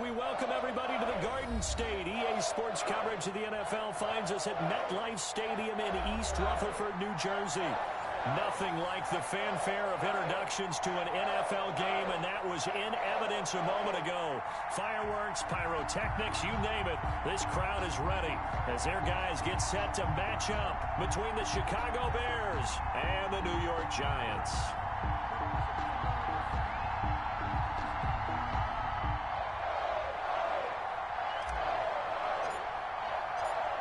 We welcome everybody to the Garden State. EA Sports coverage of the NFL finds us at MetLife Stadium in East Rutherford, New Jersey. Nothing like the fanfare of introductions to an NFL game, and that was in evidence a moment ago. Fireworks, pyrotechnics, you name it. This crowd is ready as their guys get set to match up between the Chicago Bears and the New York Giants.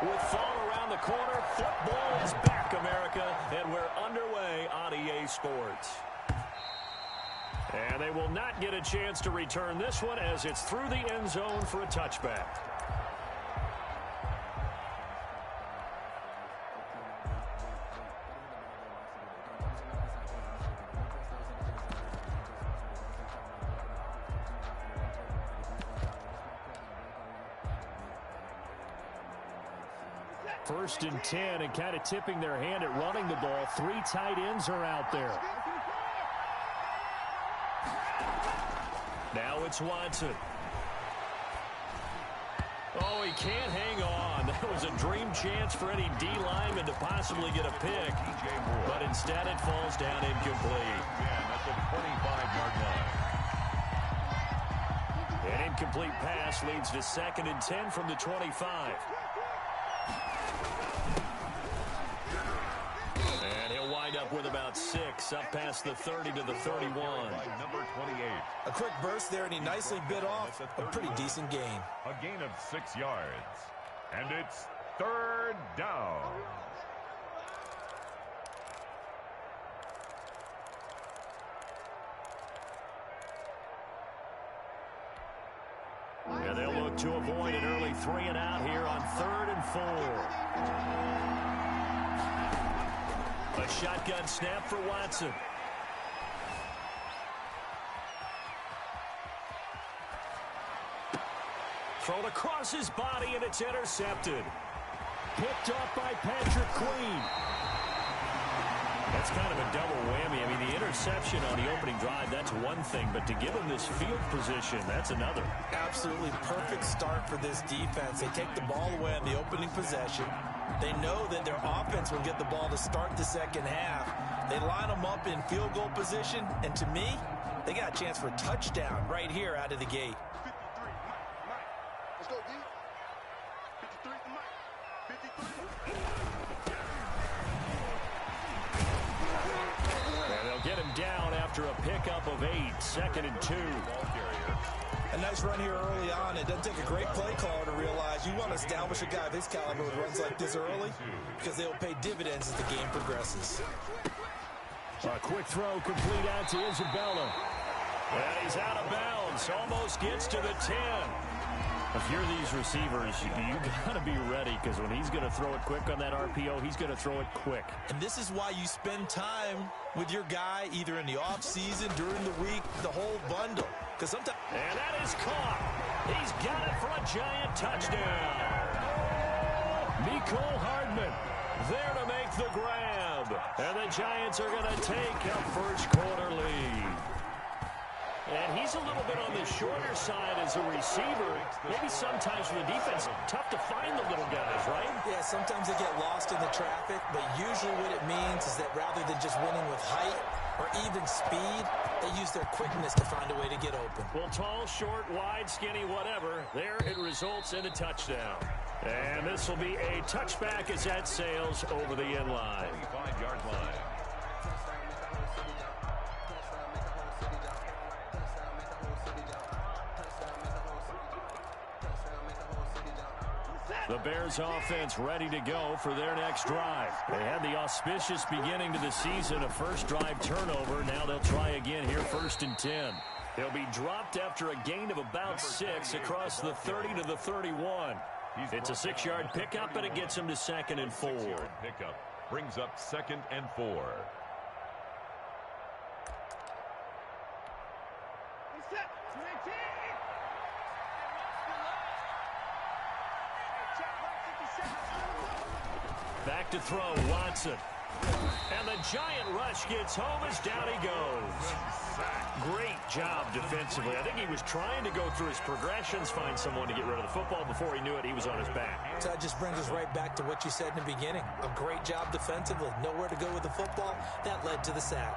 With fall around the corner, football is back, America, and we're underway on EA Sports. And they will not get a chance to return this one as it's through the end zone for a touchback. First and 10, and kind of tipping their hand at running the ball. Three tight ends are out there. Now it's Watson. Oh, he can't hang on. That was a dream chance for any D lineman to possibly get a pick. But instead it falls down incomplete. At the 25-yard line. An incomplete pass leads to 2nd and 10 from the 25. And he'll wind up with about 6, up past the 30 to the 31. Number 28. A quick burst there, and he nicely bit off a pretty decent gain. A gain of 6 yards. And it's 3rd down. And they'll look to avoid an early 3 and out here on 3rd and 4. A shotgun snap for Watson. Thrown across his body, and it's intercepted. Picked off by Patrick Queen. That's kind of a double whammy. I mean, the interception on the opening drive, that's one thing, but to give him this field position, that's another. Absolutely perfect start for this defense. They take the ball away on the opening possession. They know that their offense will get the ball to start the second half. They line them up in field goal position, and to me, they got a chance for a touchdown right here out of the gate. 53, Let's go, D. 53, 53. And they'll get him down after a pickup of 8, 2nd and 2. A nice run here early on. It doesn't take a great play caller to realize you want to establish a guy of his caliber with runs like this early because they will pay dividends as the game progresses. A quick throw complete out to Isabella. And he's out of bounds. Almost gets to the 10. If you're these receivers, you got to be ready because when he's going to throw it quick on that RPO, he's going to throw it quick. And this is why you spend time with your guy either in the offseason, during the week, the whole bundle. Because sometimes... And that is caught. He's got it for a giant touchdown. Mecole Hardman there to make the grab. And the Giants are going to take a first quarter lead. And he's a little bit on the shorter side as a receiver. Maybe sometimes for the defense, tough to find the little guys, right? Yeah, sometimes they get lost in the traffic, but usually what it means is that rather than just winning with height or even speed, they use their quickness to find a way to get open. Well, tall, short, wide, skinny, whatever, there it results in a touchdown. And this will be a touchback as that sails over the end line. 25-yard line. The Bears offense ready to go for their next drive. They had the auspicious beginning to the season, a first drive turnover. Now they'll try again here, 1st and 10. They'll be dropped after a gain of about 6 across the 30 to the 31. It's a 6-yard pickup, and it gets him to 2nd and 4. 6-yard pickup brings up 2nd and 4. Back to throw, Watson. And the giant rush gets home as down he goes. Great job defensively. I think he was trying to go through his progressions, find someone to get rid of the football. Before he knew it, he was on his back. So that just brings us right back to what you said in the beginning. A great job defensively. Nowhere to go with the football. That led to the sack.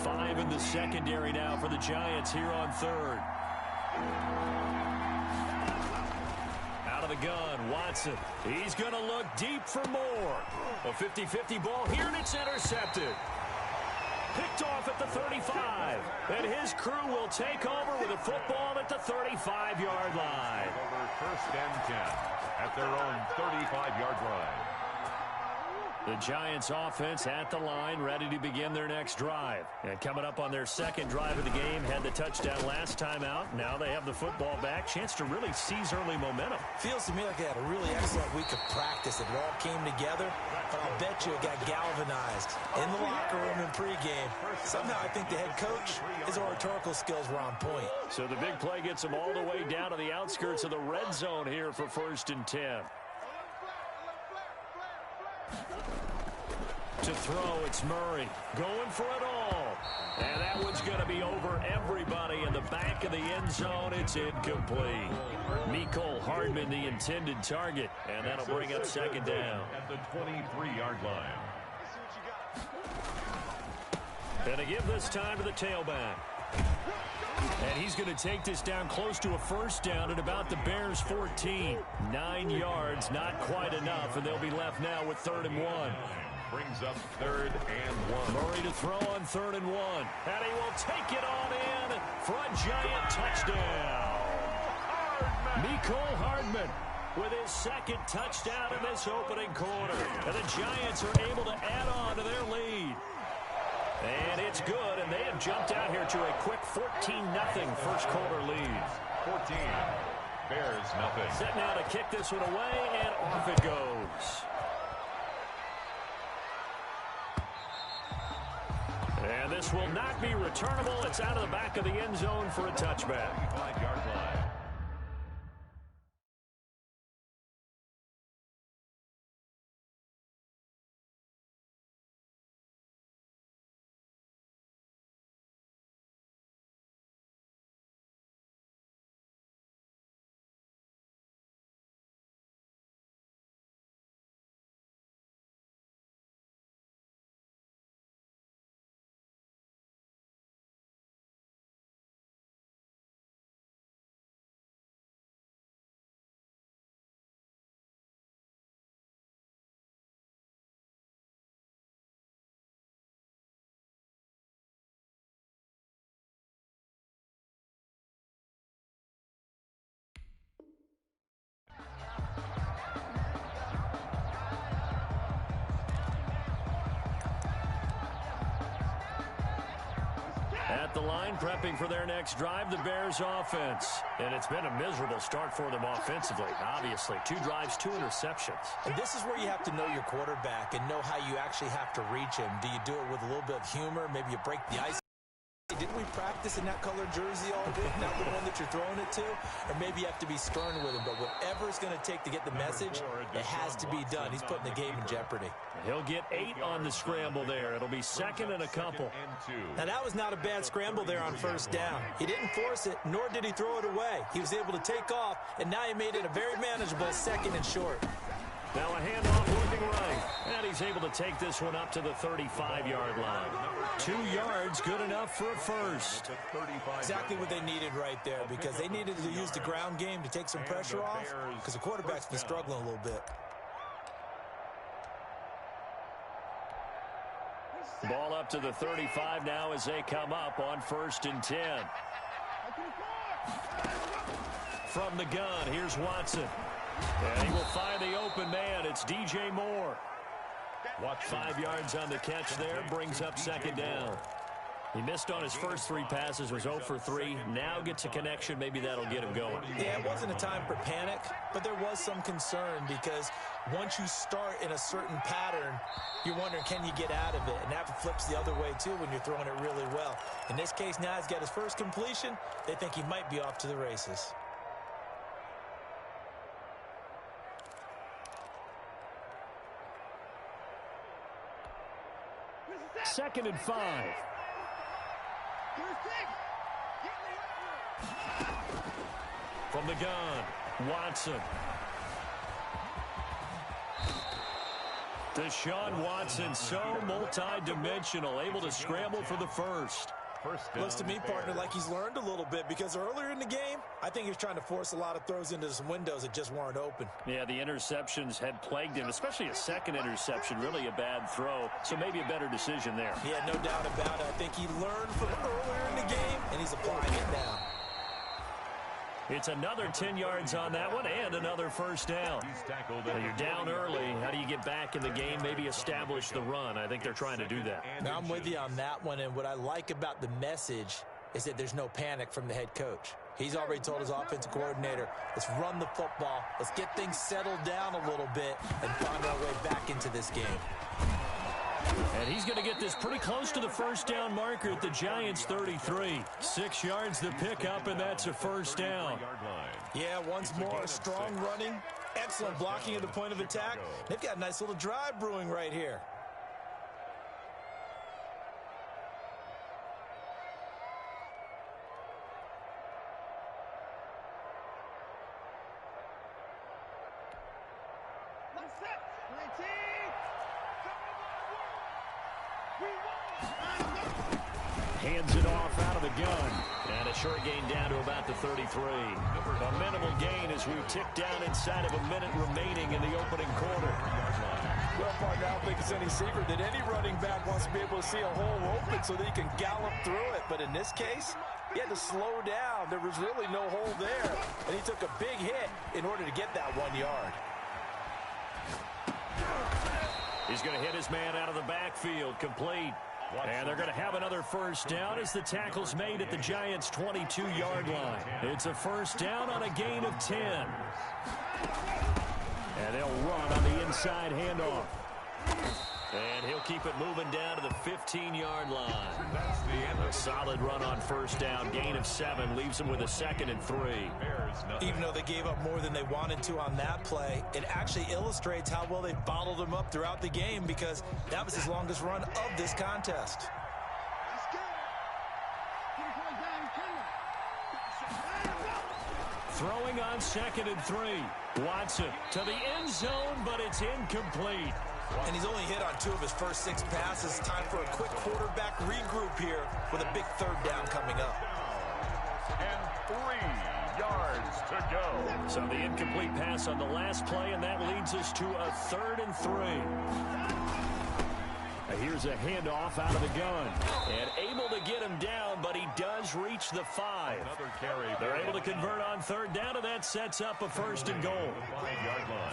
5 in the secondary now for the Giants here on third. Out of the gun, Watson. He's going to look deep for more. A 50-50 ball here, and it's intercepted. Picked off at the 35. And his crew will take over with a football at the 35-yard line. Over 1st and 10 at their own 35-yard line. The Giants offense at the line, ready to begin their next drive. And coming up on their second drive of the game, had the touchdown last time out. Now they have the football back. Chance to really seize early momentum. Feels to me like they had a really excellent week of practice. It all came together, but I'll bet you it got galvanized in the locker room in pregame. Somehow I think the head coach, his oratorical skills were on point. So the big play gets him all the way down to the outskirts of the red zone here for 1st and 10. To throw, it's Murray going for it all. And that one's going to be over everybody in the back of the end zone. It's incomplete. Mecole Hardman, the intended target. And that'll bring up 2nd down. At the 23-yard line. And to give this time to the tailback. And he's going to take this down close to a 1st down at about the Bears' 14. 9 yards, not quite enough, and they'll be left now with 3rd and 1. Brings up 3rd and 1. Murray to throw on 3rd and 1. And he will take it on in for a giant touchdown. Mecole Hardman with his 2nd touchdown in this opening quarter. And the Giants are able to add on to their lead. And it's good, and they have jumped out here to a quick 14-0 first quarter lead. 14. Bears nothing. Set now to kick this one away, and off it goes. And this will not be returnable. It's out of the back of the end zone for a touchback. 5-yard line. At the line, prepping for their next drive, the Bears offense. And it's been a miserable start for them offensively, obviously. 2 drives, 2 interceptions. And this is where you have to know your quarterback and know how you actually have to reach him. Do you do it with a little bit of humor? Maybe you break the ice. Didn't we practice in that colored jersey all week, not the one that you're throwing it to? Or maybe you have to be stern with him. But whatever it's going to take to get the message, it has to be done. He's putting the game in jeopardy. He'll get 8 on the scramble there. It'll be 2nd and a couple. Now, that was not a bad scramble there on 1st down. He didn't force it, nor did he throw it away. He was able to take off, and now he made it a very manageable 2nd and short. Now a handoff looking right. And he's able to take this one up to the 35-yard line. 2 yards, good enough for a first. Exactly what they needed right there, because they needed to use the ground game to take some pressure off, because the quarterback's been struggling a little bit. Ball up to the 35 now as they come up on 1st and 10. From the gun, here's Watson. And he will find the open man. It's DJ Moore. 5 yards on the catch there. Brings up 2nd down. He missed on his first 3 passes. Was 0 for 3. Now gets a connection. Maybe that'll get him going. Yeah, it wasn't a time for panic, but there was some concern because once you start in a certain pattern, you're wondering, can you get out of it? And that flips the other way, too, when you're throwing it really well. In this case, now he's got his first completion. They think he might be off to the races. 2nd and 5. From the gun, Watson. Deshaun Watson, so multi-dimensional, able to scramble for the first. Looks to me, partner, like he's learned a little bit because earlier in the game, I think he was trying to force a lot of throws into some windows that just weren't open. Yeah, the interceptions had plagued him, especially a second interception, really a bad throw. So maybe a better decision there. Yeah, no doubt about it. I think he learned from earlier in the game, and he's applying it now. It's another 10 yards on that one and another first down. Now you're down early. How do you get back in the game, maybe establish the run? I think they're trying to do that. Now, I'm with you on that one, and what I like about the message is that there's no panic from the head coach. He's already told his offensive coordinator, let's run the football, let's get things settled down a little bit, and find our way back into this game. And he's going to get this pretty close to the first down marker at the Giants' 33. 6 yards the pickup, and that's a first down. Yeah, once more, strong running, excellent blocking at the point of attack. They've got a nice little drive brewing right here. Hands it off out of the gun. And a short gain down to about the 33. A minimal gain as we tick down inside of a minute remaining in the opening quarter. Well, partner, I don't think it's any secret that any running back wants to be able to see a hole open so that he can gallop through it. But in this case, he had to slow down. There was really no hole there. And he took a big hit in order to get that 1 yard. He's going to hit his man out of the backfield, complete. And they're going to have another first down as the tackle's made at the Giants' 22-yard line. It's a first down on a gain of 10. And they'll run on the inside handoff. And he'll keep it moving down to the 15-yard line. A solid run on first down. Gain of 7 leaves them with a 2nd and 3. Even though they gave up more than they wanted to on that play, it actually illustrates how well they bottled him up throughout the game because that was his longest run of this contest. Throwing on 2nd and 3. Watson to the end zone, but it's incomplete. And he's only hit on 2 of his first 6 passes. Time for a quick quarterback regroup here with a big third down coming up. And 3 yards to go. So the incomplete pass on the last play, and that leads us to a 3rd and 3. Here's a handoff out of the gun. And able to get him down, but he does reach the 5. They're able to convert on 3rd down, and that sets up a 1st and goal.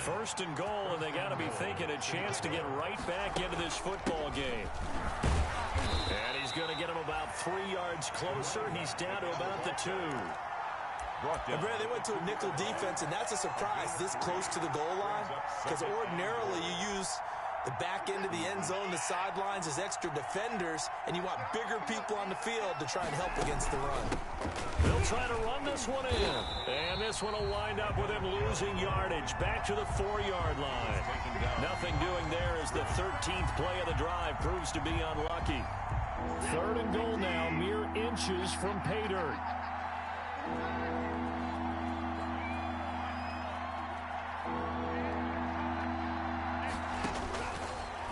1st and goal, and they got to be thinking a chance to get right back into this football game. And he's going to get him about 3 yards closer. He's down to about the 2. And Brad, they went to a nickel defense, and that's a surprise this close to the goal line because ordinarily you use the back end of the end zone, the sidelines as extra defenders, and you want bigger people on the field to try and help against the run. They'll try to run this one in. And this one will wind up with him losing yardage. Back to the 4-yard line. Nothing doing there as the 13th play of the drive proves to be unlucky. 3rd and goal now, mere inches from pay dirt.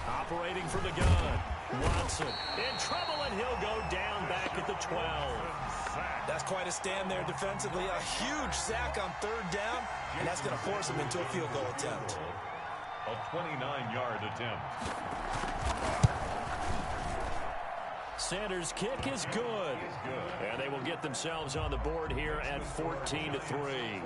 Operating from the gun. Watson in trouble, and he'll go down back at the 12. That's quite a stand there defensively. A huge sack on 3rd down, and that's going to force him into a field goal attempt. A 29-yard attempt. Sanders' kick is good. And they will get themselves on the board here at 14-3.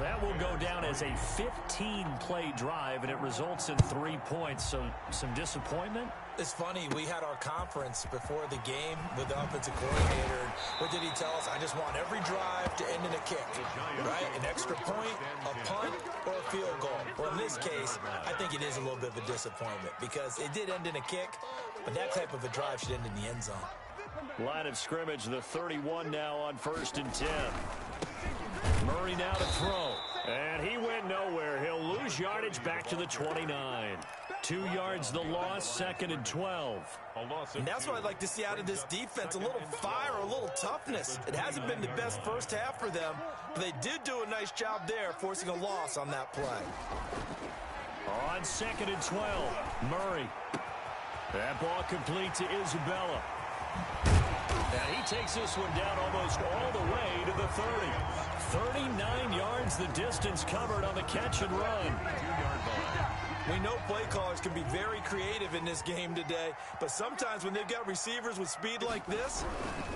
That will go down as a 15-play drive, and it results in 3 points. So some disappointment? It's funny, we had our conference before the game with the offensive coordinator. What did he tell us? I just want every drive to end in a kick, right? An extra point, a punt, or a field goal. Well, in this case, I think it is a little bit of a disappointment because it did end in a kick, but that type of a drive should end in the end zone. Line of scrimmage, the 31 now on 1st and 10. Murray now to throw. And he went nowhere. He'll lose yardage back to the 29. 2 yards the loss, 2nd and 12. And that's what I'd like to see out of this defense, a little fire, a little toughness. It hasn't been the best first half for them, but they did do a nice job there, forcing a loss on that play. On 2nd and 12, Murray. That ball complete to Isabella. And he takes this one down almost all the way to the 30. 39 yards the distance covered on the catch and run. We know play callers can be very creative in this game today, but sometimes when they've got receivers with speed like this,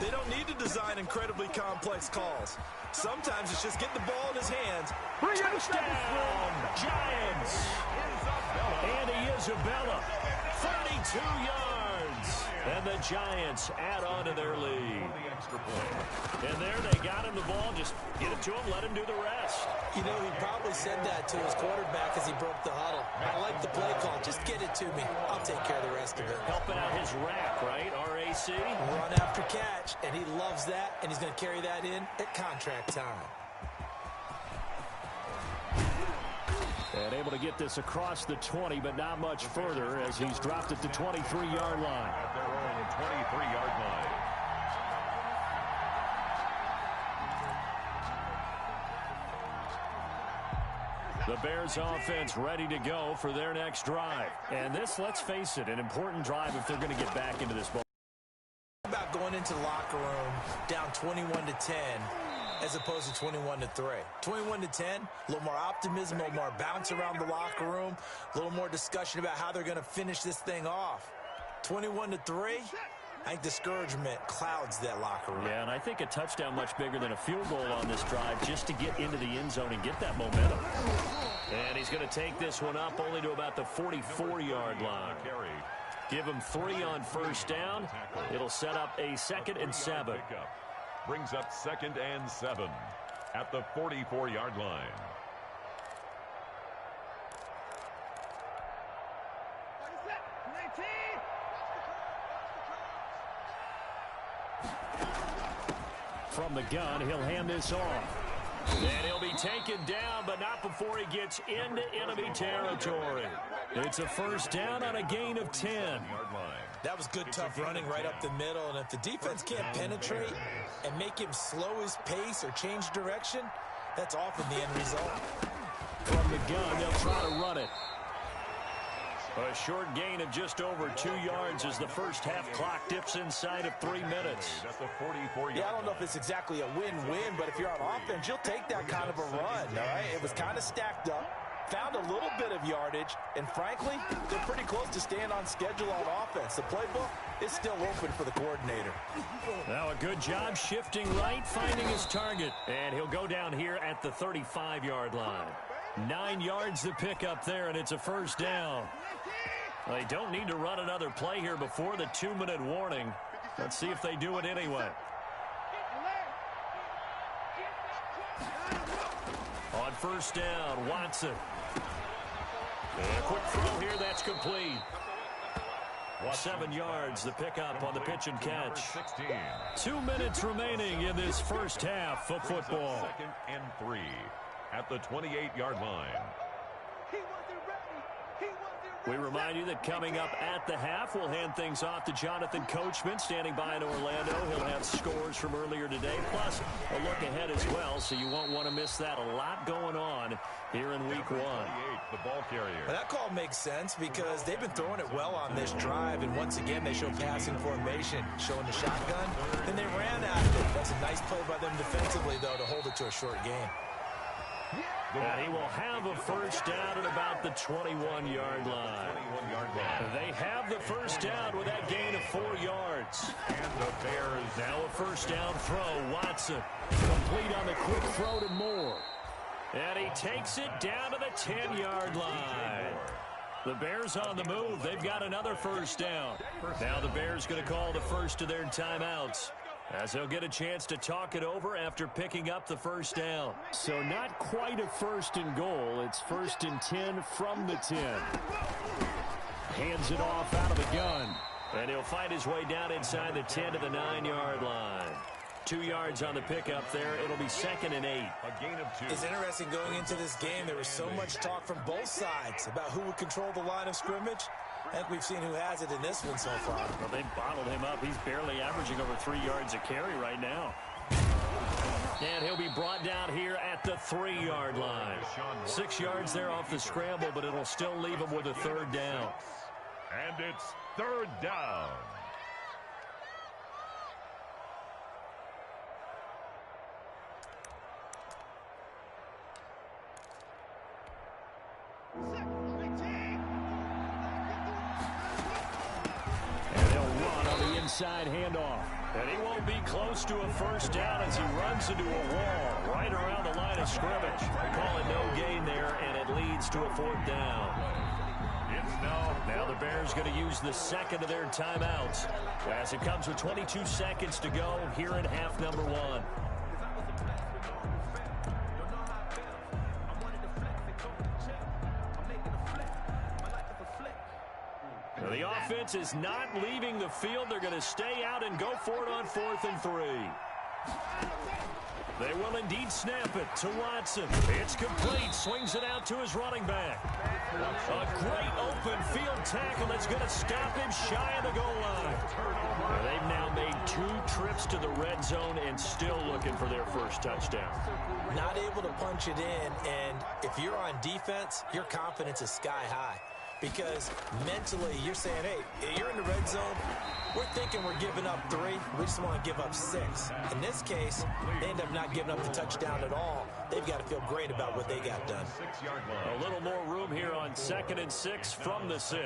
they don't need to design incredibly complex calls. Sometimes it's just get the ball in his hands. Touchdown, Giants. Andy Isabella, 32 yards. And the Giants add on to their lead. And there they got him the ball. Just get it to him, let him do the rest. You know, he probably said that to his quarterback as he broke the huddle. I like the play call. Just get it to me. I'll take care of the rest of it. Helping out his rack, right? RAC. Run after catch, and he loves that, and he's going to carry that in at contract time. And able to get this across the 20, but not much further as he's dropped at the 23-yard line. At their own 23-yard line. The Bears offense ready to go for their next drive. And this, let's face it, an important drive if they're going to get back into this ball. About going into the locker room down 21-10 as opposed to 21-3. 21-10, a little more optimism, a little more bounce around the locker room, a little more discussion about how they're going to finish this thing off. 21-3, I think discouragement clouds that locker room. Yeah, and I think a touchdown much bigger than a field goal on this drive just to get into the end zone and get that momentum. And he's going to take this one up only to about the 44-yard line. Give him 3 on first down. It'll set up a 2nd and 7. Brings up 2nd and 7 at the 44-yard line. From the gun, he'll hand this off. And he'll be taken down, but not before he gets into enemy territory. It's a first down on a gain of 10. That was good, tough running right up the middle. And if the defense can't penetrate and make him slow his pace or change direction, that's often the end result. From the gun, they'll try to run it. A short gain of just over 2 yards as the first half clock dips inside of 3 minutes. Yeah, I don't know if it's exactly a win-win, but if you're on offense, you'll take that kind of a run, all right? It was kind of stacked up, found a little bit of yardage, and frankly, they're pretty close to staying on schedule on offense. The playbook is still open for the coordinator. Now a good job shifting right, finding his target. And he'll go down here at the 35-yard line. 9 yards to pick up there, and it's a first down. They don't need to run another play here before the 2-minute warning. Let's see if they do it anyway. On first down, Watson. And a quick throw here, that's complete. 7 yards, the pickup on the pitch and catch. 2 minutes remaining in this first half of football. 2nd and 3 at the 28-yard line. We remind you that coming up at the half, we'll hand things off to Jonathan Coachman, standing by in Orlando. He'll have scores from earlier today, plus a look ahead as well, so you won't want to miss that. A lot going on here in Week 1. The ball carrier. Well, that call makes sense because they've been throwing it well on this drive, and once again, they show passing formation, showing the shotgun. Then they ran at it. That's a nice play by them defensively, though, to hold it to a short game. And he will have a first down at about the 21-yard line. They have the first down with that gain of 4 yards. And the Bears now a first down throw. Watson complete on the quick throw to Moore. And he takes it down to the 10-yard line. The Bears on the move. They've got another first down. Now the Bears going to call the first of their timeouts, as they'll get a chance to talk it over after picking up the first down. So not quite a first and goal. It's 1st and 10 from the 10. Hands it off out of the gun. And he'll find his way down inside the 10 to the 9-yard line. 2 yards on the pickup there. It'll be 2nd and 8. A gain of 2. It's interesting going into this game. There was so much talk from both sides about who would control the line of scrimmage. I think we've seen who has it in this one so far. Well, they bottled him up. He's barely averaging over 3 yards a carry right now. And he'll be brought down here at the 3-yard line. 6 yards there off the scramble, but it'll still leave him with a 3rd down. And it's 3rd down. And he'll run on the inside handoff. And he won't be close to a 1st down as he runs into a wall right around the line of scrimmage. Call it no gain there, and it leads to a 4th down. Now the Bears going to use the 2nd of their timeouts as it comes with 22 seconds to go here in half number 1. Now the offense is not leaving the field. They're going to stay out and go for it on 4th and 3. They will indeed snap it to Watson. It's complete. Swings it out to his running back. A great open field tackle that's going to stop him shy of the goal line. They've now made 2 trips to the red zone and still looking for their first touchdown. Not able to punch it in, and if you're on defense, your confidence is sky high. Because mentally, you're saying, hey, you're in the red zone. We're thinking we're giving up 3. We just want to give up 6. In this case, they end up not giving up the touchdown at all. They've got to feel great about what they got done. A little more room here on 2nd and 6 from the 6.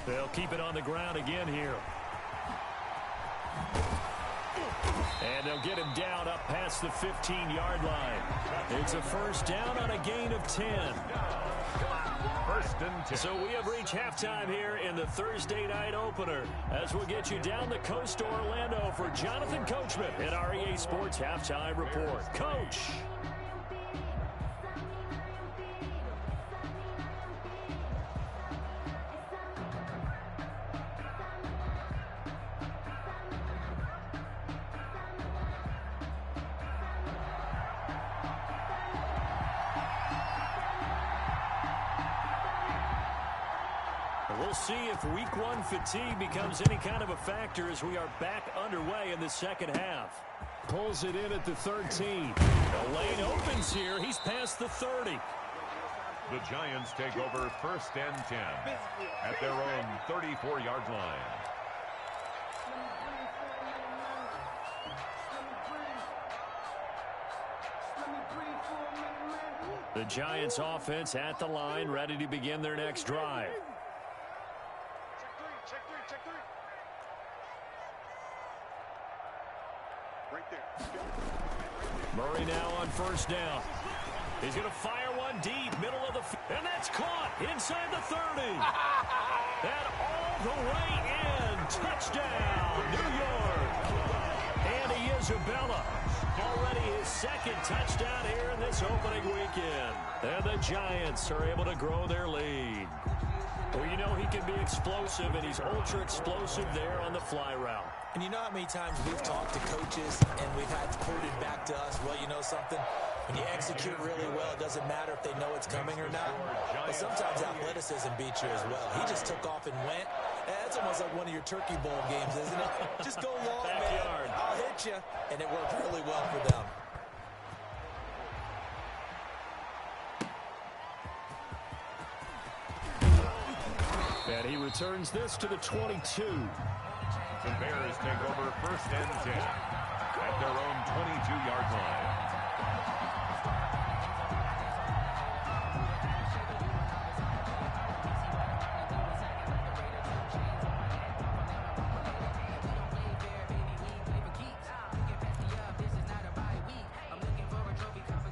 They'll keep it on the ground again here. And they'll get him down up past the 15-yard line. It's a 1st down on a gain of 10. 1st and 10. So we have reached halftime here in the Thursday night opener as we'll get you down the coast to Orlando for Jonathan Coachman in our EA Sports Halftime Report. Coach. We'll see if week 1 fatigue becomes any kind of a factor as we are back underway in the 2nd half. Pulls it in at the 13. The lane opens here. He's past the 30. The Giants take over 1st and 10 at their own 34-yard line. The Giants offense at the line, ready to begin their next drive. Murray now on 1st down. He's going to fire one deep, middle of the field. And that's caught inside the 30. And all the way in. Touchdown, New York. Andy Isabella. Already his 2nd touchdown here in this opening weekend. And the Giants are able to grow their lead. Well, you know he can be explosive, and he's ultra-explosive there on the fly route. And you know how many times we've talked to coaches and we've had quoted back to us, well, you know something? When you execute really well, it doesn't matter if they know it's coming or not. But sometimes athleticism beats you as well. He just took off and went. That's almost like one of your Turkey Bowl games, isn't it? Just go long, Backyard. man. I'll hit you. And it worked really well for them. And he returns this to the 22. The Bears take over 1st and 10 at their own 22-yard line.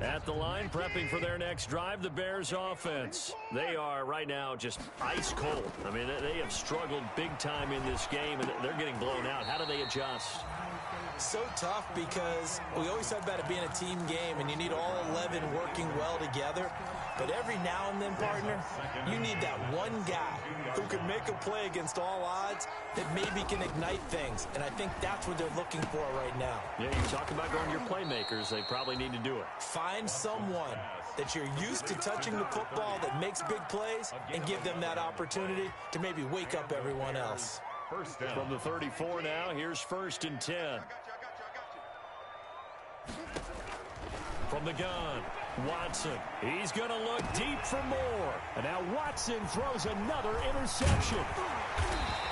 At the line, prepping for their next drive, the Bears offense. They are right now just ice cold. I mean, they have struggled big time in this game, and they're getting blown out. How do they adjust? So tough because we always talk about it being a team game, and you need all 11 working well together. But every now and then, partner, you need that one guy who can make a play against all odds that maybe can ignite things. And I think that's what they're looking for right now. Yeah, you talk about going your playmakers. They probably need to do it. Find someone that you're used to touching the football that makes big plays and give them that opportunity to maybe wake up everyone else. First down. From the 34 now, here's 1st and 10. From the gun, Watson. He's going to look deep for more. And now Watson throws another interception.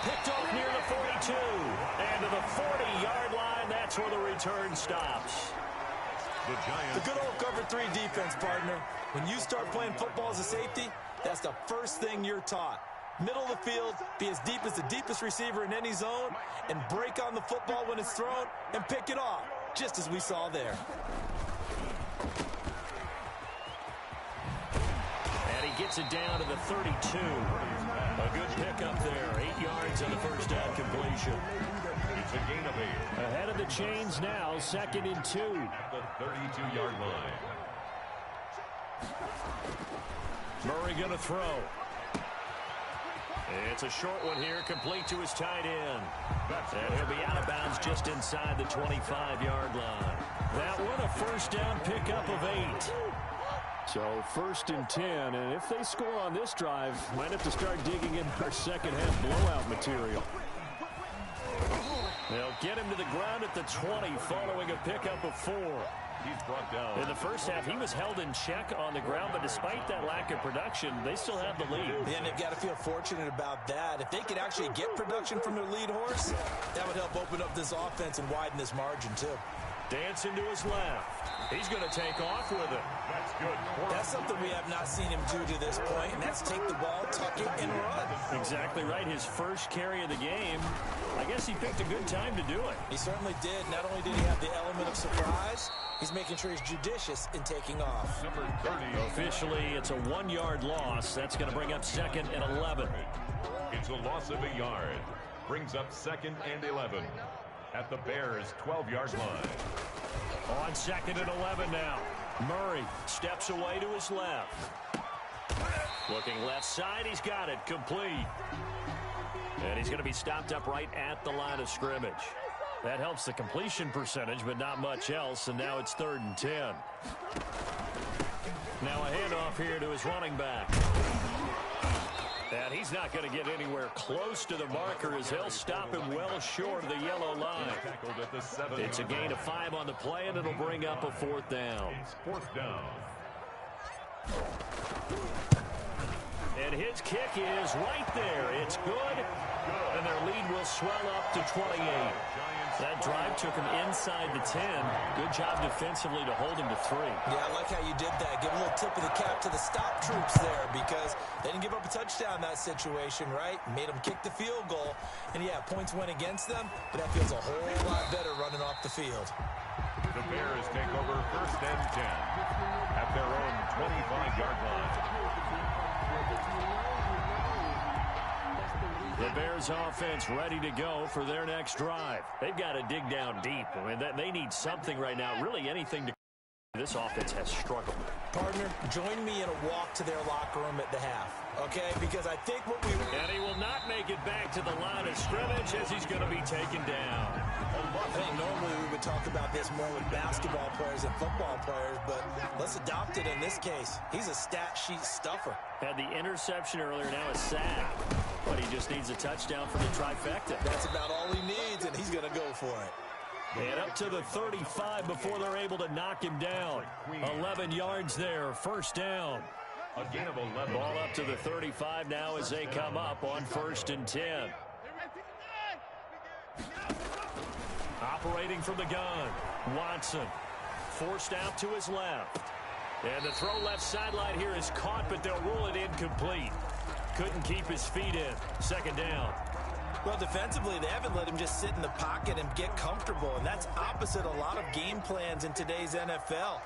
Picked off near the 42. And to the 40-yard line, that's where the return stops. The good old cover 3 defense, partner. When you start playing football as a safety, that's the first thing you're taught. Middle of the field, be as deep as the deepest receiver in any zone, and break on the football when it's thrown and pick it off, just as we saw there. And he gets it down to the 32. A good pickup there. 8 yards on the first down completion. It's a gain of 8. Ahead of the chains now, 2nd and 2. At the 32-yard line. Murray going to throw. It's a short one here, complete to his tight end. And he'll be out of bounds just inside the 25-yard line. That one, a first down pickup of 8. So 1st and 10, and if they score on this drive, might have to start digging in our second-half blowout material. They'll get him to the ground at the 20 following a pickup of 4. He's brought down. In the first half, he was held in check on the ground, but despite that lack of production, they still have the lead. And they've got to feel fortunate about that. If they could actually get production from their lead horse, that would help open up this offense and widen this margin, too. Dancing to his left. He's going to take off with it. That's good. That's something we have not seen him do to this point, and that's take the ball, tuck it, and run. Exactly right. His first carry of the game. I guess he picked a good time to do it. He certainly did. Not only did he have the element of surprise, he's making sure he's judicious in taking off. Number 30. Officially, it's a 1-yard loss. That's going to bring up 2nd and 11. It's a loss of a yard. Brings up 2nd and 11. At the Bears' 12-yard line. On 2nd and 11 now. Murray steps away to his left. Looking left side, he's got it. Complete. And he's going to be stopped up right at the line of scrimmage. That helps the completion percentage, but not much else. And now it's 3rd and 10. Now a handoff here to his running back. And he's not going to get anywhere close to the marker as they'll stop him well short of the yellow line. It's a gain of 5 on the play, and it'll bring up a 4th down. It's 4th down. And his kick is right there. It's good. And their lead will swell up to 28. That drive took him inside the 10. Good job defensively to hold him to 3. Yeah, I like how you did that. Give a little tip of the cap to the stop troops there because they didn't give up a touchdown in that situation, right? Made them kick the field goal. And, yeah, points went against them, but that feels a whole lot better running off the field. The Bears take over 1st and 10 at their own 25-yard line. The Bears offense ready to go for their next drive. They've got to dig down deep. I mean, they need something right now, really anything to. This offense has struggled. Partner, join me in a walk to their locker room at the half, okay? Because I think what we... And he will not make it back to the line of scrimmage as he's going to be taken down. I think normally we would talk about this more with basketball players and football players, but let's adopt it in this case. He's a stat sheet stuffer. Had the interception earlier, now a sack. But he just needs a touchdown for the trifecta. That's about all he needs, and he's going to go for it. And up to the 35 before they're able to knock him down. 11 yards there, 1st down. A gain of 11. Ball up to the 35 now as they come up on 1st and 10. Operating from the gun, Watson. Forced out to his left. And the throw left sideline here is caught, but they'll rule it incomplete. Couldn't keep his feet in. 2nd down. Well, defensively, they haven't let him just sit in the pocket and get comfortable, and that's opposite a lot of game plans in today's NFL.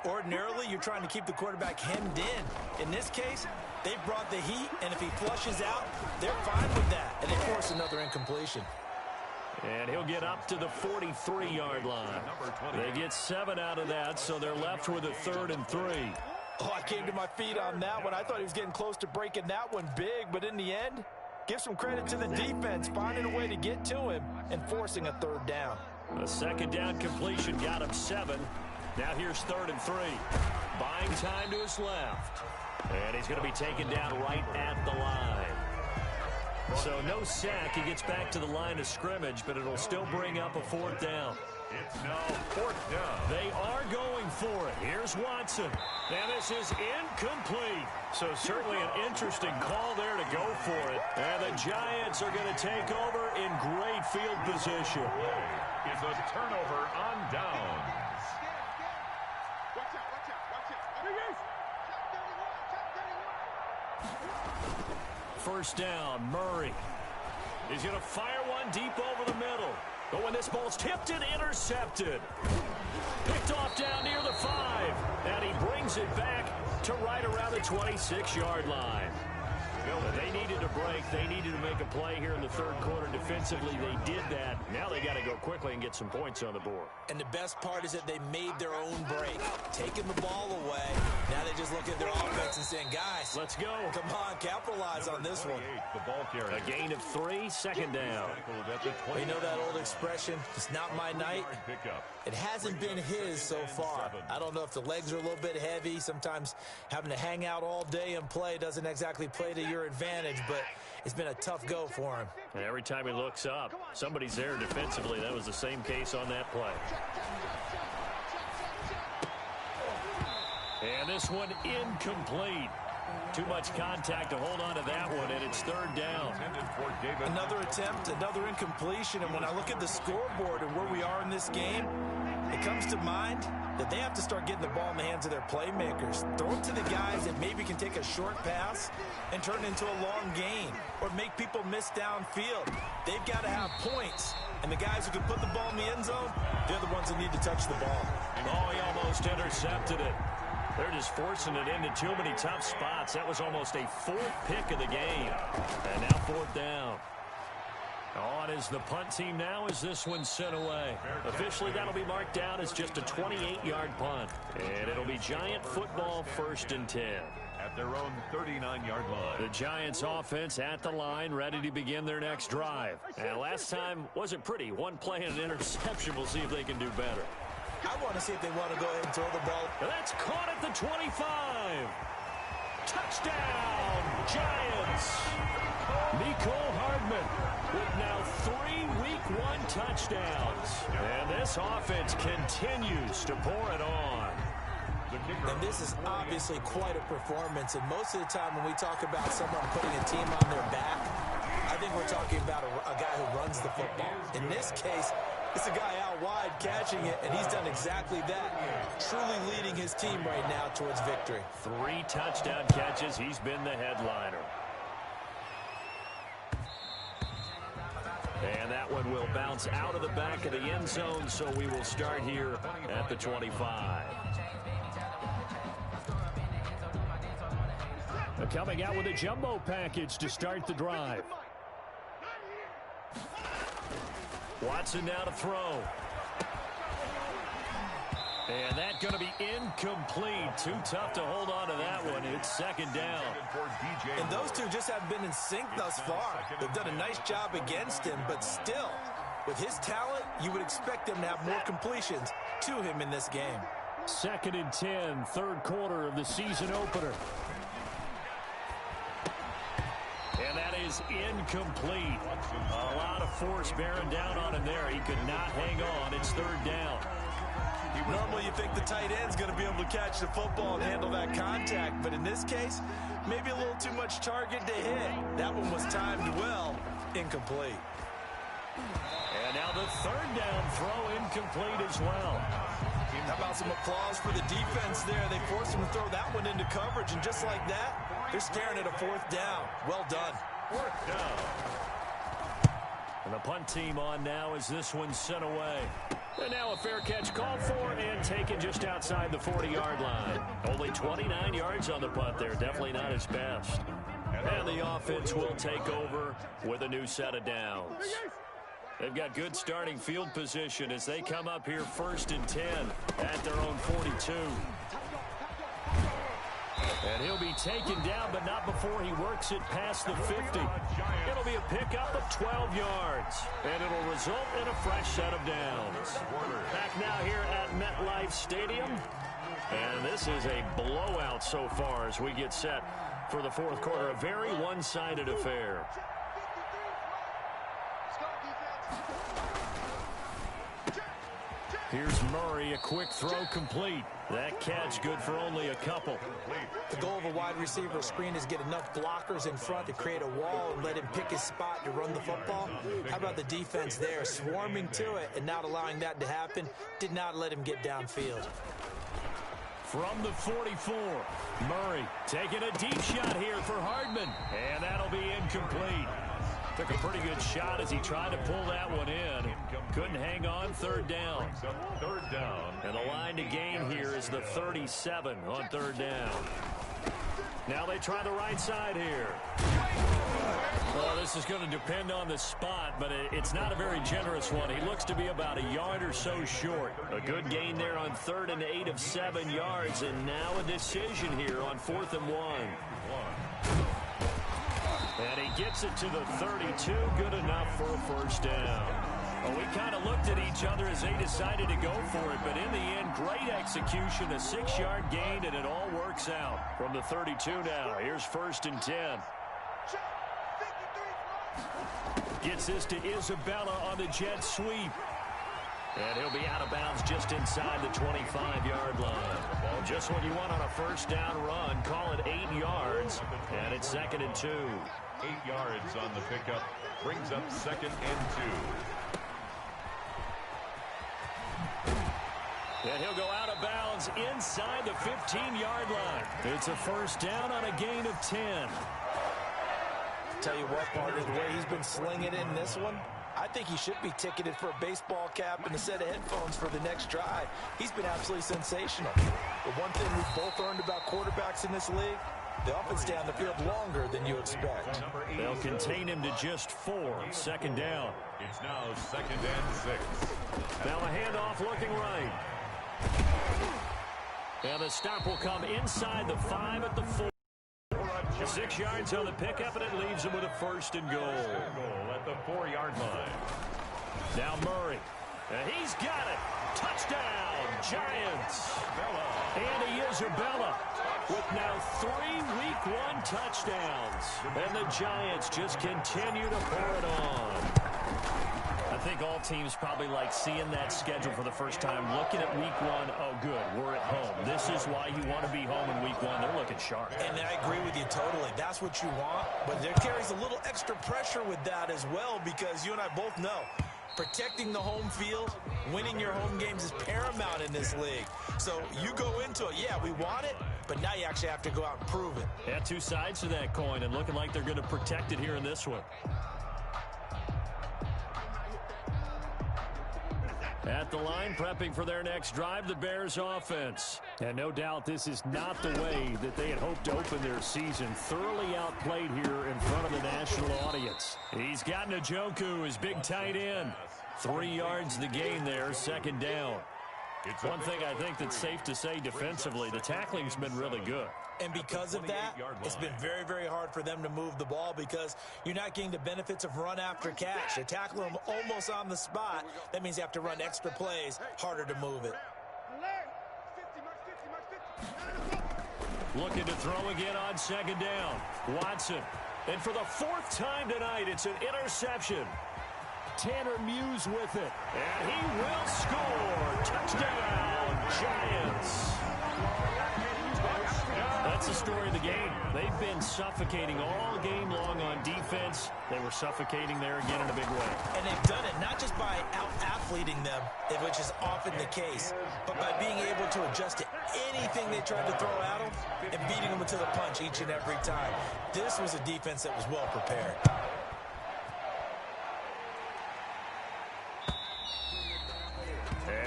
Ordinarily, you're trying to keep the quarterback hemmed in. In this case, they brought the heat, and if he flushes out, they're fine with that, and they force another incompletion. And he'll get up to the 43-yard line. They get 7 out of that, so they're left with a 3rd and 3. Oh, I came to my feet on that one. I thought he was getting close to breaking that one big, but in the end, give some credit to the defense, finding a way to get to him and forcing a third down. A second down completion got him 7. Now here's 3rd and 3. Buying time to his left. And he's going to be taken down right at the line. So no sack. He gets back to the line of scrimmage, but it'll still bring up a 4th down. It's now 4th down. They are going for it. Here's Watson. And this is incomplete. So certainly an interesting call there to go for it. And the Giants are going to take over in great field position. Is a turnover on downs. Watch out, watch out, watch out. First down, Murray. He's going to fire one deep over the middle. But when this ball's tipped and intercepted. Picked off down near the 5. And he brings it back to right around the 26-yard line. They needed a break. They needed to make a play here in the 3rd quarter. Defensively, they did that. Now they got to go quickly and get some points on the board. And the best part is that they made their own break, taking the ball away. Now they just look at their offense and saying, guys, let's go. Come on, capitalize on this one. The ball carrier. A gain of 3, 2nd down. You know that old expression, it's not my night? It hasn't been his so far. I don't know if the legs are a little bit heavy. Sometimes having to hang out all day and play doesn't exactly play to your advantage, but it's been a tough go for him. And every time he looks up, somebody's there defensively. That was the same case on that play. And this one incomplete. Too much contact to hold on to that one, and it's 3rd down. Another attempt, another incompletion, and when I look at the scoreboard and where we are in this game, it comes to mind that they have to start getting the ball in the hands of their playmakers. Throw it to the guys that maybe can take a short pass and turn it into a long gain or make people miss downfield. They've got to have points, and the guys who can put the ball in the end zone, they're the ones that need to touch the ball. Oh, he almost intercepted it. They're just forcing it into too many tough spots. That was almost a 4th pick of the game. And now 4th down. On is the punt team now as this one's sent away. Officially, that'll be marked down as just a 28-yard punt. And it'll be Giant football, 1st and 10. At their own 39-yard line. The Giants offense at the line, ready to begin their next drive. And last time wasn't pretty. One play and an interception. We'll see if they can do better. I want to see if they want to go ahead and throw the ball. That's caught at the 25. Touchdown, Giants. Mecole Hardman with now 3 Week 1 touchdowns. And this offense continues to pour it on. And this is obviously quite a performance. And most of the time when we talk about someone putting a team on their back, I think we're talking about a guy who runs the football. In this case, it's a guy out wide catching it, and he's done exactly that, truly leading his team right now towards victory. 3 touchdown catches. He's been the headliner. And that one will bounce out of the back of the end zone, so we will start here at the 25. Coming out with a jumbo package to start the drive. Watson now to throw. And that's going to be incomplete. Too tough to hold on to that one. It's 2nd down. And those two just haven't been in sync thus far. They've done a nice job against him, but still, with his talent, you would expect them to have more completions to him in this game. 2nd and 10, 3rd quarter of the season opener. And that is incomplete. A lot of force bearing down on him there. He could not hang on. It's 3rd down. Normally you think the tight end's going to be able to catch the football and handle that contact, but in this case, maybe a little too much target to hit. That one was timed well, incomplete. And now the 3rd down throw incomplete as well. How about some applause for the defense there? They forced him to throw that one into coverage, and just like that, they're staring at a 4th down. Well done. 4th down. And the punt team on now as this one's sent away. And now a fair catch called for and taken just outside the 40-yard line. Only 29 yards on the punt there. Definitely not his best. And the offense will take over with a new set of downs. They've got good starting field position as they come up here 1st and 10 at their own 42. And he'll be taken down, but not before he works it past the 50. It'll be a pickup of 12 yards, and it'll result in a fresh set of downs. Back now here at MetLife Stadium, and this is a blowout so far as we get set for the fourth quarter. A very one-sided affair. Here's Murray, a quick throw complete. That catch good for only a couple. The goal of a wide receiver screen is get enough blockers in front to create a wall and let him pick his spot to run the football. How about the defense there, swarming to it and not allowing that to happen? Did not let him get downfield. From the 44, Murray taking a deep shot here for Hardman, and that'll be incomplete. Took a pretty good shot as he tried to pull that one in. Couldn't hang on. Third down. And the line to gain here is the 37 on third down. Now they try the right side here. Well, this is going to depend on the spot, but it's not a very generous one. He looks to be about a yard or so short. A good gain there on 3rd and 8 of 7 yards, and now a decision here on 4th and 1. And he gets it to the 32, good enough for a first down. Well, we kind of looked at each other as they decided to go for it, but in the end, great execution, a 6-yard gain, and it all works out. From the 32 now, here's 1st and 10. Gets this to Isabella on the jet sweep. And he'll be out of bounds just inside the 25-yard line. Well, just what you want on a first down run. Call it 8 yards, and it's 2nd and 2. 8 yards on the pickup. Brings up 2nd and 2. And he'll go out of bounds inside the 15-yard line. It's a first down on a gain of 10. Tell you what, partner, the way he's been slinging in this one, I think he should be ticketed for a baseball cap and a set of headphones for the next drive. He's been absolutely sensational. The one thing we've both learned about quarterbacks in this league, they often stay on the field longer than you expect. They'll contain him to just 4. 2nd down. It's now 2nd and 6. Now a handoff looking right. And the stop will come inside the 5 at the 4. 6 yards on the pickup, and it leaves him with a 1st and goal. At the 4-yard line. Now Murray. And he's got it. Touchdown, Giants. Andy Isabella with now 3 Week 1 touchdowns. And the Giants just continue to pour it on. I think all teams probably like seeing that schedule for the first time, looking at Week 1, oh, good, we're at home. This is why you want to be home in Week 1. They're looking sharp. And I agree with you totally. That's what you want, but there carries a little extra pressure with that as well, because you and I both know protecting the home field, winning your home games is paramount in this league. So you go into it, yeah, we want it, but now you actually have to go out and prove it. Yeah, 2 sides to that coin, and looking like they're going to protect it here in this one. At the line, prepping for their next drive, the Bears offense. And no doubt this is not the way that they had hoped to open their season. Thoroughly outplayed here in front of the national audience. He's got Njoku, his big tight end. 3 yards the gain there, 2nd down. One thing I think that's safe to say defensively, the tackling's been really good. And because of that, it's been very, very hard for them to move the ball because you're not getting the benefits of run after catch. You tackle them almost on the spot. That means you have to run extra plays, harder to move it. Looking to throw again on 2nd down. Watson. And for the 4th time tonight, it's an interception. Tanner Muse with it. And he will score. Touchdown, Giants. That's the story of the game. They've been suffocating all game long on defense. They were suffocating there again in a big way. And they've done it not just by out-athleting them, which is often the case, but by being able to adjust to anything they tried to throw at them and beating them to the punch each and every time. This was a defense that was well prepared.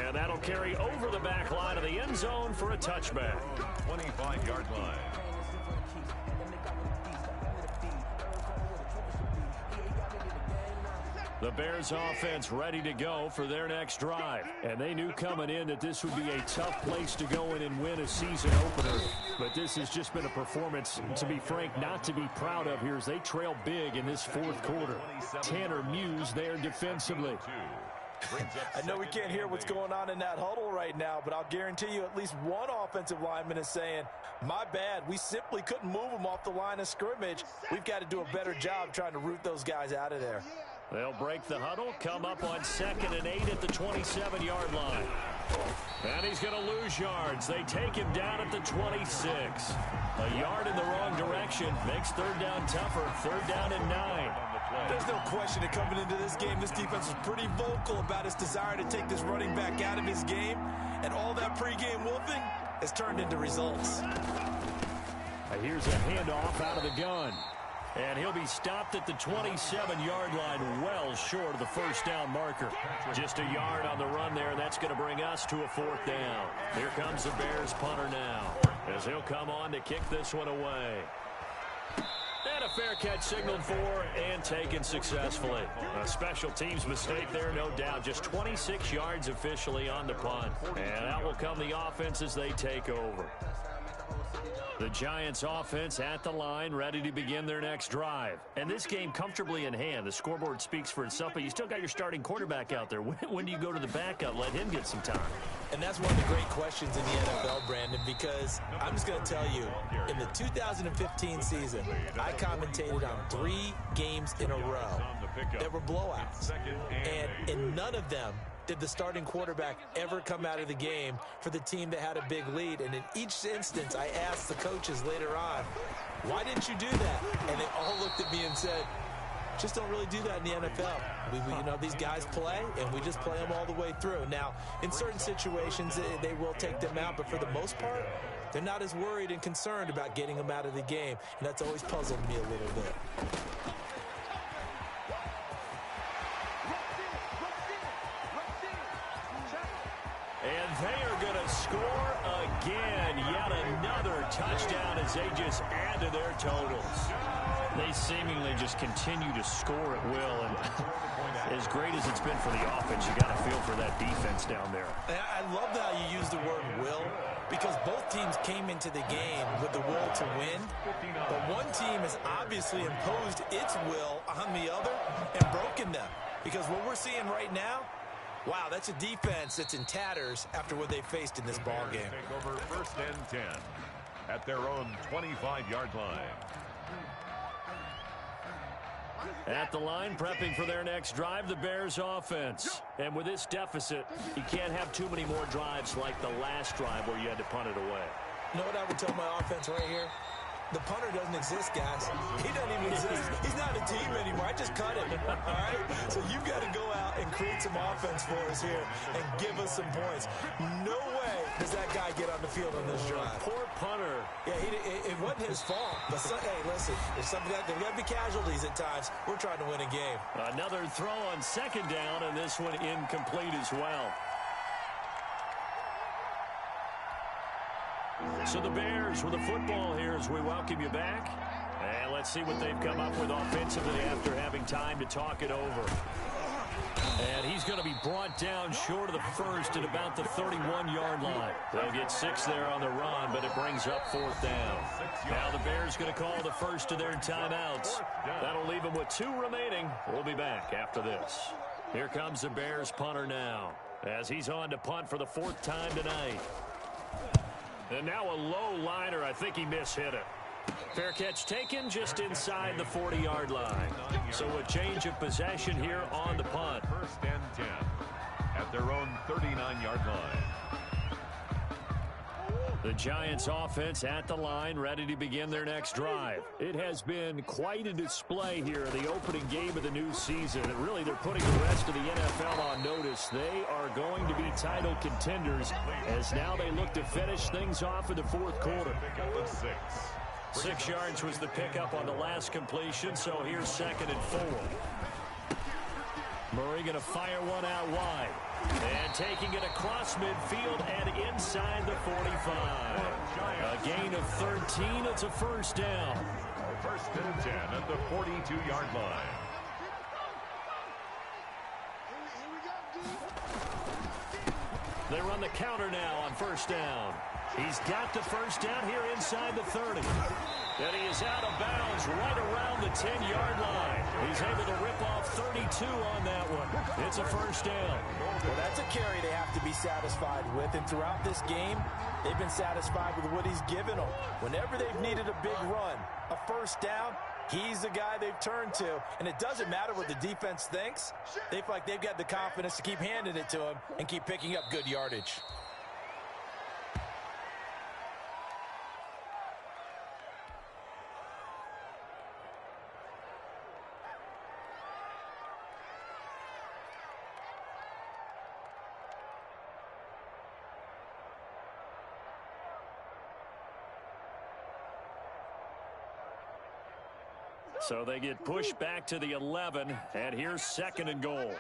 And that'll carry over the back line of the end zone for a touchback. 25-yard line. The Bears offense ready to go for their next drive. And they knew coming in that this would be a tough place to go in and win a season opener. But this has just been a performance, to be frank, not to be proud of here as they trail big in this fourth quarter. Tanner Muse there defensively. I know we can't hear what's going on in that huddle right now, but I'll guarantee you at least one offensive lineman is saying, my bad, we simply couldn't move them off the line of scrimmage. We've got to do a better job trying to root those guys out of there. They'll break the huddle, come up on 2nd and 8 at the 27-yard line. And he's going to lose yards. They take him down at the 26. A yard in the wrong direction makes third down tougher. 3rd down and 9. There's no question that coming into this game, this defense was pretty vocal about its desire to take this running back out of his game. And all that pregame wolfing has turned into results. Here's a handoff out of the gun. And he'll be stopped at the 27-yard line, well short of the first down marker. Just a yard on the run there, and that's going to bring us to a 4th down. Here comes the Bears punter now, as he'll come on to kick this one away. And a fair catch signaled for and taken successfully. A special teams mistake there, no doubt. Just 26 yards officially on the punt. And out will come the offense as they take over. The Giants offense at the line, ready to begin their next drive. And this game comfortably in hand. The scoreboard speaks for itself, but you still got your starting quarterback out there. When do you go to the backup? Let him get some time. And that's one of the great questions in the NFL, Brandon, because I'm just going to tell you, in the 2015 season, I commentated on 3 games in a row that were blowouts. And in none of them did the starting quarterback ever come out of the game for the team that had a big lead. And in each instance, I asked the coaches later on, why didn't you do that? And they all looked at me and said, just don't really do that in the NFL. You know, these guys play, and we just play them all the way through. Now, in certain situations, they will take them out, but for the most part, they're not as worried and concerned about getting them out of the game, and that's always puzzled me a little bit. And they are going to score again. Yet another touchdown as they just add to their totals. They seemingly just continue to score at will. And as great as it's been for the offense, you got to feel for that defense down there. I love how you use the word will, because both teams came into the game with the will to win. But one team has obviously imposed its will on the other and broken them. Because what we're seeing right now, wow, that's a defense that's in tatters after what they faced in this ball game. Take over 1st and 10 at their own 25-yard line. At the line, prepping for their next drive, the Bears offense. And with this deficit, you can't have too many more drives like the last drive where you had to punt it away. You know what I would tell my offense right here? The punter doesn't exist, guys. He doesn't even exist. He's not a team anymore. I just cut him, all right? So you've got to go out and create some offense for us here and give us some points. No way does that guy get on the field on this drive. Poor punter. Yeah, it wasn't his fault. But, hey, listen, there's got to be casualties at times. We're trying to win a game. Another throw on 2nd down, and this one incomplete as well. So the Bears with the football here as we welcome you back. And let's see what they've come up with offensively after having time to talk it over. And he's going to be brought down short of the first at about the 31-yard line. They'll get 6 there on the run, but it brings up 4th down. Now the Bears going to call the first of their timeouts. That'll leave them with 2 remaining. We'll be back after this. Here comes the Bears punter now as he's on to punt for the 4th time tonight. And now a low liner. I think he mishit it. Fair catch taken just inside the 40-yard line. So a change of possession here on the punt. 1st and 10 at their own 39-yard line. The Giants offense at the line, ready to begin their next drive. It has been quite a display here in the opening game of the new season. And really, they're putting the rest of the NFL on notice. They are going to be title contenders as now they look to finish things off in the 4th quarter. 6 yards was the pickup on the last completion, so here's 2nd and 4. Murray going to fire one out wide. And taking it across midfield and inside the 45. A gain of 13. It's a 1st down. 1st and 10 at the 42-yard line. They run the counter now on first down. He's got the first down here inside the 30. And he is out of bounds right around the 10-yard line. He's able to rip off 32 on that one. It's a first down. Well, that's a carry they have to be satisfied with. And throughout this game, they've been satisfied with what he's given them. Whenever they've needed a big run, a first down, he's the guy they've turned to. And it doesn't matter what the defense thinks. They feel like they've got the confidence to keep handing it to him and keep picking up good yardage. So they get pushed back to the 11, and here's second and goal.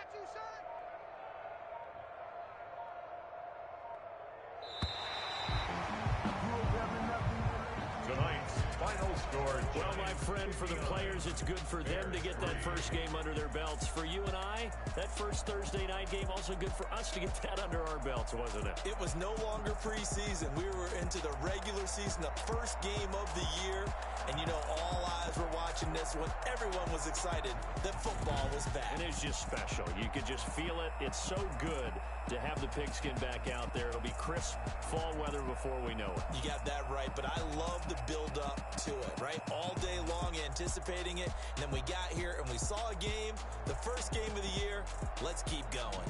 Tonight's final score. Well, my friend, for the players, it's good for them to get that first game under their belts. For you and I, that first Thursday night game, also good for us to get that under our belts, wasn't it? It was no longer preseason. We were into the regular season, the first game of the year. And, you know, all eyes were watching this when everyone was excited that football was back. It is just special. You could just feel it. It's so good to have the pigskin back out there. It'll be crisp fall weather before we know it. You got that right, but I love the build up to it, right? All day long anticipating it. And then we got here and we saw a game, the first game of the year. Let's keep going.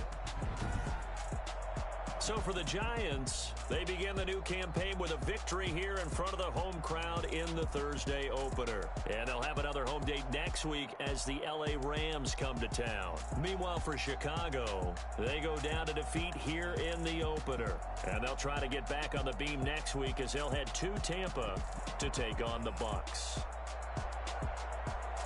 So for the Giants, they begin the new campaign with a victory here in front of the home crowd in the Thursday opener. And they'll have another home date next week as the L.A. Rams come to town. Meanwhile, for Chicago, they go down to defeat here in the opener. And they'll try to get back on the beam next week as they'll head to Tampa to take on the Bucs.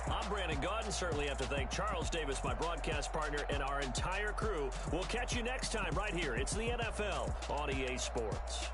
I'm Brandon Gaudin. Certainly have to thank Charles Davis, my broadcast partner, and our entire crew. We'll catch you next time right here. It's the NFL on EA Sports.